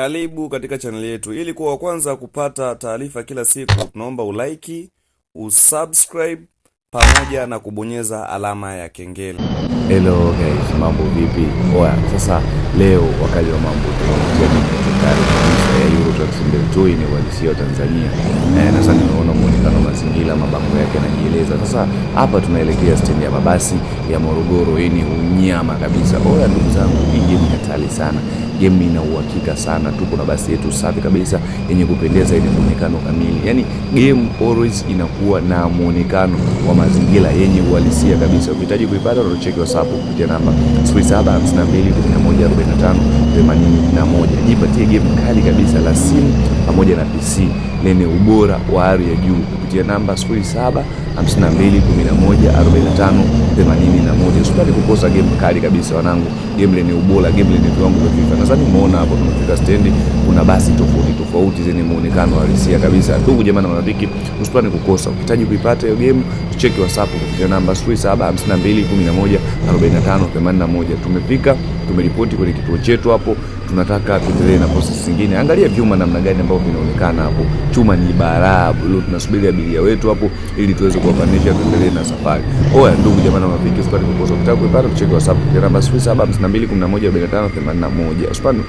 Karibu katika channel yetu. Ili kuwa wa kwanza kupata taarifa kila siku, tunaomba ulike, usubscribe pamoja na kubonyeza alama ya kengele. Hello guys, mambo vipi? Oya, sasa leo wakati wa mambo tunakuja kwenye kabisa ya Euro 2022 ni uhalisia wa Tanzania. Sasa nimeona muonekano mazingira, mabango yake yanajieleza. Sasa hapa tunaelekea stendi ya mabasi ya Morogoro, ni unyama kabisa. Oya ndugu zangu, hii game ni hatari sana. Game ina uhakika sana. Tuko na basi yetu safi kabisa yenye kupendeza, yenye muonekano kamili. Yaani game always inakuwa na muonekano wa mazingira yenye uhalisia kabisa. Ukihitaji kuipata unacheki WhatsApp kupitia namba 0752114581. Jipatie game kali kabisa la simu pamoja na PC lenye ubora wa hali ya juu kupitia namba 0752114581. Usipate kukosa game kali kabisa wanangu. Game lenye ubora, game lenye viwango vya FIFA. Nadhani umeona hapo tumefika stendi, kuna basi tofauti zenye muonekano halisia kabisa. Ndugu jamaa na marafiki, usipate kukosa. Ukihitaji kuipata hiyo game, cheki WhatsApp kupitia namba 0752114581. Tumefika, tumeripoti kwenye kituo chetu hapo. Tunataka tuendelee na process zingine. Angalia vyuma namna gani ambavyo vinaonekana hapo. Chuma ni balaa. Leo tunasubiri abiria wetu hapo ili tuweze kuwapandisha tuendelee na safari. Oya ndugu jamaa na marafiki, usipate kukosa. Ukitaka kuipata cheki WhatsApp kupitia namba 0752114581. Usipate